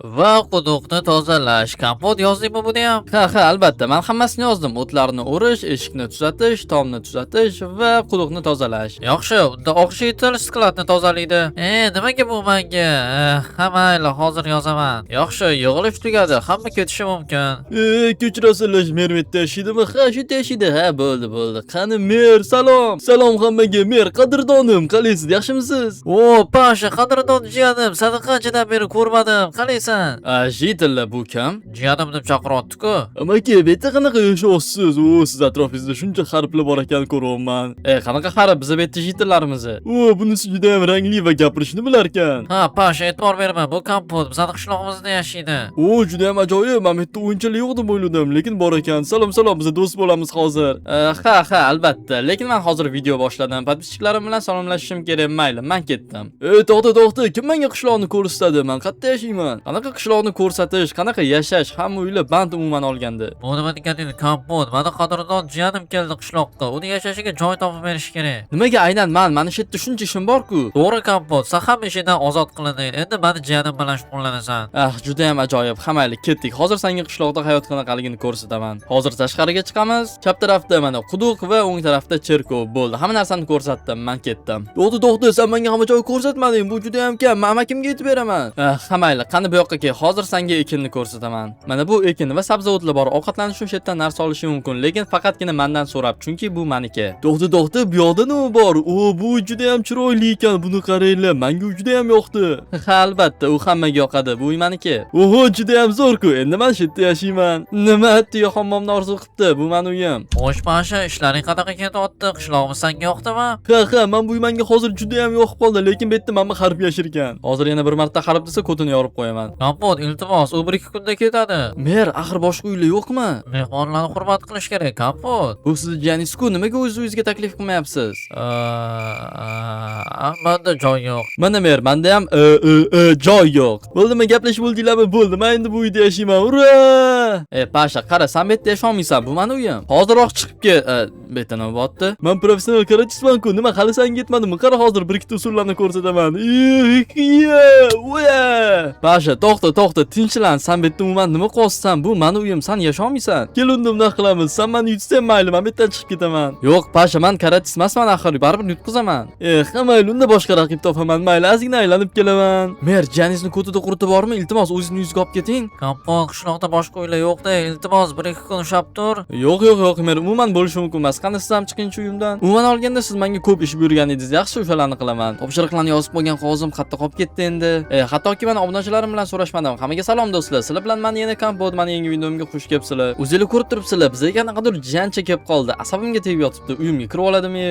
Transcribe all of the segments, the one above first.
Va quduqni tozalash. Kompot yozdingmi buni ham? Ha, albatta. Men hammasini yozdim. O'tlarni o'rish, eshikni tuzatish, tomni tuzatish va quduqni tozalash. Yaxshi, unda oqshitil skladni tozalaydi. Nimaga bu menga? Ha, mayli, hozir yozaman. Yaxshi, yig'ilish tugadi. Hamma ketishi mumkin. Kechirasizlar, mer bitta yashaydimi? Ha, shu yashaydi. Ha, bo'ldi. Qani mer, salom. Salom hammaga, mer qadrdonim. Qalaysiz, yaxshimisiz? O, Pasha, qadrdon jiyanim. Seni qanchadan beri ko'rmadim. Qalaysan? Jitilla bu kim? Jiyanim deb chaqiryapti-ku. Amaki, beta qanaqa yashayapsiz? Siz atrofingizda shuncha harflar bor ekan ko'ryapman. Qanaqa harf? Biz bitta jitillarimiz. Bunisi juda ham rangli va gapirishni bilar ekan. Ha, Pasha, e'tibor berma. Bu kompot bizning qishlog'imizda yashaydi. Juda ham ajoyib. Men bitta o'yinchilik yo'q deb o'yladim, lekin bor ekan. Salom, biz do'st bo'lamiz hozir. Ha, albatta. Lekin men hozir video boshladim. Podpischiklarim bilan salomlashishim kerak. Mayli, men ketdim. To'xta. Kim menga qishloqni ko'rsatadi? Men qayerda yashayman? Qanaqa qishloqni ko'rsatish, qanaqa yashash, hamma uylar band umuman olgandi. Bu nima degani kompot? Mana qadrdon jiyanim keldi qishloqqa. Uni yashashiga joy topib berish kerak. Nimaga aynan mani shu yerda shuncha ishim bor-ku. To'g'ri kompot, sen ham ishidan ozod qilinding. Endi meni jiyanim bilan shug'ullanasan. Juda ham ajoyib. Hamayli, ketdik. Hozir senga qishloqda hayot qanaqaligini ko'rsataman. Hozir tashqariga chiqamiz. Chap tarafda mana quduq va o'ng tarafda cherkov bo'ldi. Hamma narsani ko'rsatdim, men ketdim. To'xta, sen menga hamma joy ko'rsatmading. Bu juda ham kam. Men amakimga aytib beraman. Hamayli, qani bu yoqqa kel. Hozir senga ekinni ko'rsataman. Mana bu ekin va sabzavotlar bor. Ovqatlanish uchun yerdan narsa olish mumkin, lekin faqatgina mendan so'rab, chunki bu meniki. To'xta, bu yoqda nima bor? Bu juda ham chiroyli ekan. Buni qaranglar. Menga juda ham yoqdi. Ha, albatta, u hammaga yoqadi. Bu uy meniki. Juda ham zo'r-ku. Endi men shu yerda yashayman. Nima atdi, hammomni orzu qilibdi. Bu mening uyim. Xo'sh, Pasha, ishlaring qanaqa ketyapti? Qishlog'imiz senga yoqdimi? Ha, men bu menga hozir juda ham yoqib qoldi, lekin bu yerda menga harf yashirgan. Hozir yana bir marta harf desa, ko'tini yorib qo'yaman. Kompot, iltimos, u 1-2 kunda ketadi. Mer, axir boshqa uylar yo'qmi? Mehmonlarni hurmat qilish kerak, kompot. Bu siz jiyaningiz-ku, nimaga o'zingizga taklif qilmayapsiz? Menda joy yo'q. Mana mer, menda ham joy yo'q. Bo'ldimi, gaplashib bo'ldinglarmi? Bo'ldi. Men endi bu uyda yashayman. Ura! Pasha, qara, sen bu yerda yasholmaysan. Bu mening uyim. Hozirroq chiqib ket. Bu yerda nima bo'pti? Men professional karatechiman-ku. Nima, hali senga yetmadimi? Qara, hozir 1-2 usullarni ko'rsataman. Pasha, to'xta, tinchlan. Sen bu yerda umuman nima qilyapsan? Bu mening uyim. Sen yasholmaysan. Kel unda bunday qilamiz. Sen meni yutsang mayli, men bu yerdan chiqib ketaman. Yo'q, Pasha, men karatist emasman axir. Baribir yutqizaman. Mayli, unda boshqa raqib topaman. Mayli, ozgina aylanib kelaman. Mer, janingizni ko'tida quriti bormi? Iltimos, o'zingizni yuzga olib keting. Kompot, qishloqda boshqa uylar yo'q-da. Iltimos, 1-2 kun ushlab tur. Yo'q, mer, umuman bo'lishi mumkin emas. Qani siz ham chiqing shu uyimdan. Umuman olganda siz menga ko'p ish buyurgan edingiz. Yaxshi, o'shalarni qilaman. Topshiriqlarni yozib qo'ygan qog'ozim qatta qolib ketdi endi. Hattoki men obunachilarim bilan so'rashmadim. Hammaga salom do'stlar. Sizlar bilan men yana kompot, meni yangi videomga xush kelibsizlar. O'zingizlar ko'rib turibsizlar. Bizga qanaqadir jancha kelib qoldi. Asabimga tegib yotibdi. Uyimga kirib oladimi?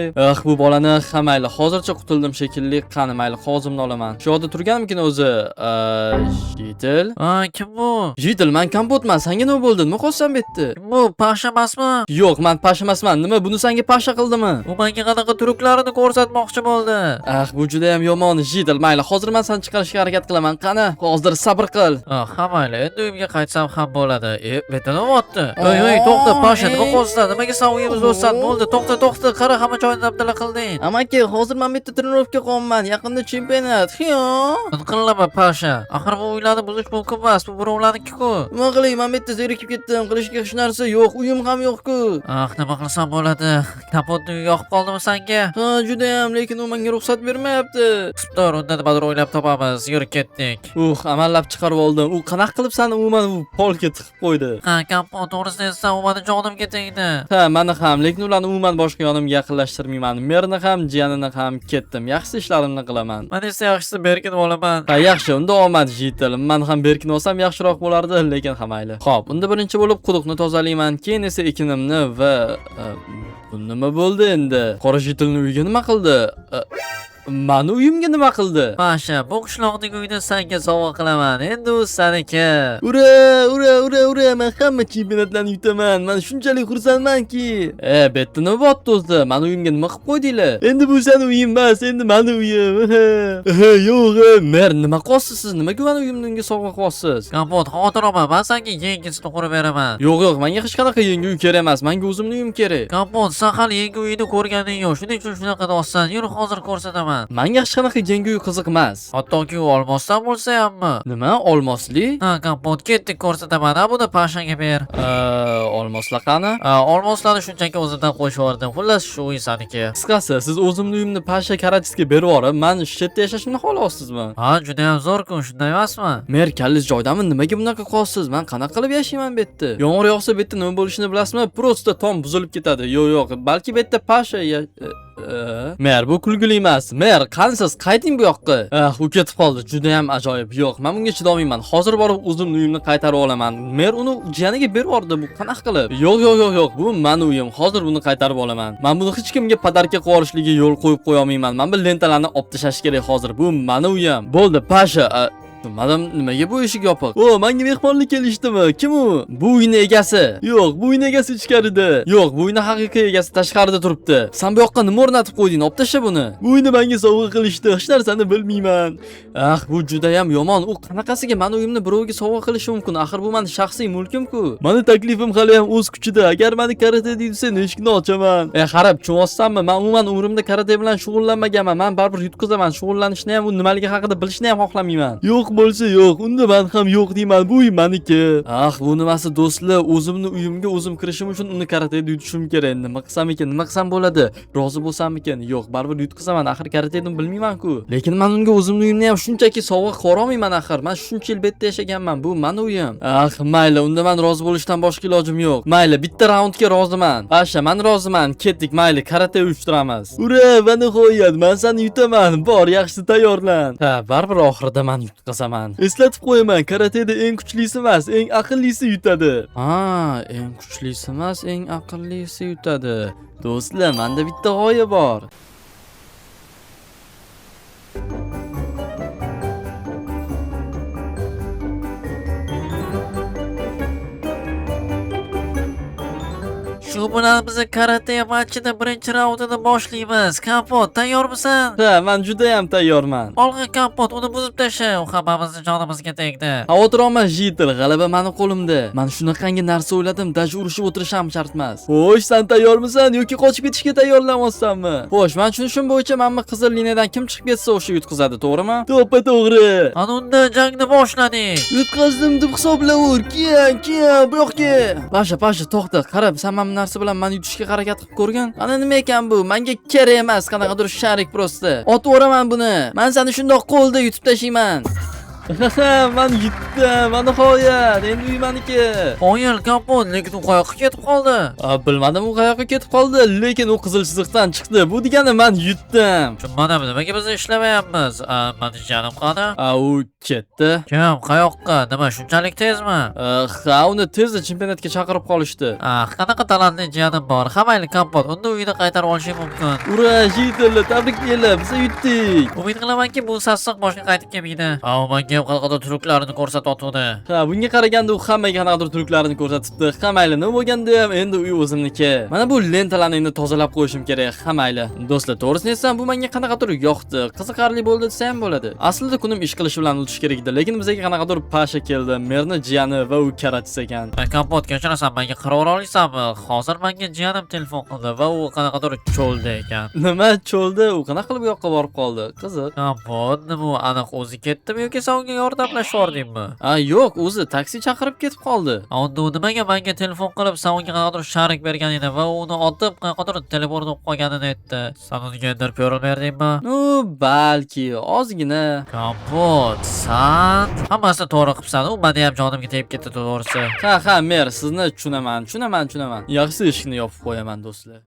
Bu bolani hamayli hozircha qutuldim shekilli. Qani mayli, qog'ozimni olaman. Shu yerda turganmikin o'zi? Jitil. Kim bu? Jitil, men kompotman. Senga nima bo'ldi? Nima qilsan bu yerda? Bu Pasha emasmi? Yo'q, men Pasha emasman. Nima, buni senga Pasha qildimi? U menga qanaqa truklarini ko'rsatmoqchi bo'ldi. Bu juda ham yomon, Jitil. Mayli, hozir men seni chiqarishga harakat qilaman. Qani, hozir sabr qil. Ha, mayli, endi uyimga qaytsam ham bo'ladi. Beta nima bo'pti? To'xta, Pasha, nima qilyapsan? Nimaga sen uyimizda o'tsan? Bo'ldi, to'xta, qara, hamma joyini abdala qilding. Amaki, hozir men bu yerda trenirovka qilyapman. Yaqinda chempionat. Qilma, Pasha. Axir bu uylarni buzish mumkin emas. Bu birovlarniki-ku. Nima qilay? Men bu yerda zerikib ketdim. Qilishga hech narsa yo'q. Uyim ham yo'q-ku. Nima qilsam bo'ladi? Kompotni uyi yoqib qoldimi senga? Ha, juda ham, lekin u menga ruxsat bermayapti. Tur, unda nimadir o'ylab topamiz. Yurib ketdik. Amallab chiqarib oldim. U qanaqa qilib seni umuman polga tiqib qo'ydi? Ha, kompot, to'g'risini aytsam, u meni jonimga tegdi. Ha, meni ham, lekin ularni umuman boshqa yonimga yaqinlashtirmayman. Merni ham, jiyanini ham ketdim. Yaxshi ishlarimni qilaman. Men esa yaxshisi berkinib olaman. Ha, yaxshi, unda omad Jitil. Men ham berkinib olsam yaxshiroq bo'lardi, lekin ham mayli. Xo'p, unda birinchi bo'lib quduqni tozalayman, keyin esa ekinimni va bu nima bo'ldi endi? Qora Jitilni uyiga nima qildi? Mani uyimga nima qildi? Pasha, bu qishloqning uyini senga sovg'a qilaman. Endi u seniki. Ura, men hamma chempionatlarni yutaman. Men shunchalik xursandmanki. Bu yerda nima bo'pti o'zi? Mani uyimga nima qilib qo'ydinglar? Endi bu seni uying emas, endi meni uyim. Yo'q, mer, nima qilyapsiz siz? Nimaga meni uyimga sovg'a qilyapsiz? Kompot, xavotir olma, men senga yangisini qurib beraman. Yo'q, menga hech qanaqa yangi uy kerak emas. Menga o'zimning uyim kerak. Kompot, sen hali yangi uyni ko'rganing yo'q. Shuning uchun shunaqa deyapsan. Yur, hozir ko'rsataman. qilaman. Menga hech qanaqa yenguyu qiziq emas. Hattoki u olmosdan bo'lsa hammi. Nima, olmosli? Ha, kompot ketdik ko'rsataman. Ha, buni pashaga ber. Olmoslar qani? Olmoslarni shunchaki o'zidan qo'shib yubordim. Xullas shu insaniki. Qisqasi, siz o'zimni uyimni pasha karatisga berib yuborib, men shitda yashashimni xohlaysizmi? Ha, juda ham zo'r-ku, shunday emasmi? Mer, kallingiz joydami? Nimaga bunaqa qolyapsiz? Men qanaqa qilib yashayman bu yerda? Yomg'ir yog'sa bu yerda nima bo'lishini bilasizmi? Prosta tom buzilib ketadi. Yo'q, balki bu yerda pasha Mer, bu kulgili emas. Mer, qansiz? Qayting bu yoqqa. U ketib qoldi. Juda ham ajoyib. Yo'q, men bunga chidolmayman. Hozir borib o'zimning uyimni qaytarib olaman. Mer uni jiyaniga berib yubordi. Bu qanaqa qilib? Yo'q. Bu mening uyim. Hozir buni qaytarib olaman. Men buni hech kimga padarka qilib yuborishligiga yo'l qo'yib qo'ya olmayman. Men bu lentalarni olib tashlash kerak hozir. Bu mening uyim. Bo'ldi, pasha. Madam, nimaga bu eshik yopiq? Menga mehmonlik kelishdimi? Kim u? Bu uyning egasi. Yo'q, bu uyning egasi ichkarida. Yo'q, bu uyning haqiqiy egasi tashqarida turibdi. Sen bu yoqqa nima o'rnatib qo'yding? Olib tashla buni. Bu uyni menga sovg'a qilishdi. Hech narsani bilmayman. Bu juda ham yomon. U qanaqasiga meni uyimni birovga sovg'a qilishi mumkin? Axir bu mening shaxsiy mulkim-ku. Meni taklifim hali ham o'z kuchida. Agar meni karate deysan, eshikni ochaman. Qarab, cho'vossanmi? Men umuman umrimda karate bilan shug'ullanmaganman. Men baribir yutqizaman. Shug'ullanishni ham, u nimaligi haqida bilishni ham xohlamayman. Yo'q bo'lsa yo'q, unda men ham yo'q deyman. Bu uy meniki. Bu nimasi do'stlar? O'zimni uyimga o'zim kirishim uchun uni karateda yutishim kerak. Nima qilsam ekan? Nima qilsam bo'ladi? Rozi bo'lsam-mikan? Yo'q, baribir yutqizaman. Axir karateni bilmayman-ku. Lekin men unga o'zimni uyimni ham shunchaki sovg'a qila olmayman axir. Men shuncha yil bu yerda yashaganman. Bu mening uyim. Mayli, unda men rozi bo'lishdan boshqa ilojim yo'q. Mayli, bitta raundga roziman. Pasha, men roziman. Ketdik, mayli, karate uyushtiramiz. Ura, va nihoyat, men seni yutaman. Bor, yaxshi tayyorlan. Baribir oxirida men yutqizaman. Eslatib qo'yaman, karateda eng kuchlisi emas, eng aqllisi yutadi. Eng kuchlisi emas, eng aqllisi yutadi. Do'stlar, menda bitta g'oya bor. Shu bilan biz karate matchida birinchi raundini boshlaymiz. Kompot, tayyormisan? Men juda ham tayyorman. Olg'a kompot, uni buzib tasha. U hammamizni jonimizga tegdi. Xavotir olma, Jitil, g'alaba meni qo'limda. Men shunaqangi narsa o'yladim, daj urushib o'tirishim shart emas. Xo'sh, sen tayyormisan yoki qochib ketishga tayyorlanmayapsanmi? Xo'sh, men tushunishim bo'yicha menga qizil liniyadan kim chiqib ketsa o'sha yutqizadi, to'g'rimi? To'g'ri. Ana unda jangni boshladik. Yutqazdim deb hisoblavur. Keyin, bu yoqqa. Pasha, to'xta. Qarab, sen men narsa bilan meni yutishga harakat qilib ko'rgan. Ana nima ekan bu? Menga kerak emas, qanaqadir sharik prosta. Otib o'raman buni. Men seni shundoq qo'lda yutib tashlayman. Men yutdim, mana nihoyat. Endi uy meniki. Qo'yil kompot, lekin u qayoqqa ketib qoldi? Bilmadim u qayoqqa ketib qoldi, lekin u qizil chiziqdan chiqdi. Bu degani men yutdim. Mana nimaga biz ishlamayapmiz? Meni jiyanim qani? U ketdi. Kim, qayoqqa? Nima shunchalik tezmi? Uni tezda chempionatga chaqirib qolishdi. Qanaqa talantli jiyanim bor. Hamayli kompot, unda uyini qaytarib olishim mumkin. Ura, Jitil, tabriklaylar, biz yutdik. Umid qilamanki bu sassiq boshqa qaytib kelmaydi. Menga qanaqadir truklarini ko'rsatyapti. Bunga qaraganda u hammaga qanaqadir truklarini ko'rsatibdi. Mayli, nima bo'lganda ham endi uy o'zimniki. Mana bu lentalarni endi tozalab qo'yishim kerak. Mayli. Do'stlar, to'g'risini aytsam, bu menga qanaqadir yoqdi. Qiziqarli bo'ldi desa ham bo'ladi. Aslida kunim ish qilish bilan o'tish kerak edi, lekin bizga qanaqadir pasha keldi. Merni jiyani va u karatis ekan. Kompot, kechirasan, menga qaror olaysanmi? Hozir menga jiyanim telefon qildi va u qanaqadir cho'lda ekan. Nima cho'lda? U qanaqa qilib bu yoqqa borib qoldi? Qiziq. Kompot, nima aniq o'zi ketdimi yoki unga yordamlashib yordingmi? Yo'q, o'zi taksi chaqirib ketib qoldi. Unda nimaga menga telefon qilib, sen unga qanaqadir sharik bergan edi va uni otib qanaqadir telefonini o'qib qolganini aytdi. Sen unga endirib berdingmi? Balki ozgina. Kompot, sen hammasini to'g'ri qilibsan. U meni ham jonimga tegib ketdi, to'g'risi. Mer, sizni tushunaman. Yaxshi eshikni yopib qo'yaman, do'stlar.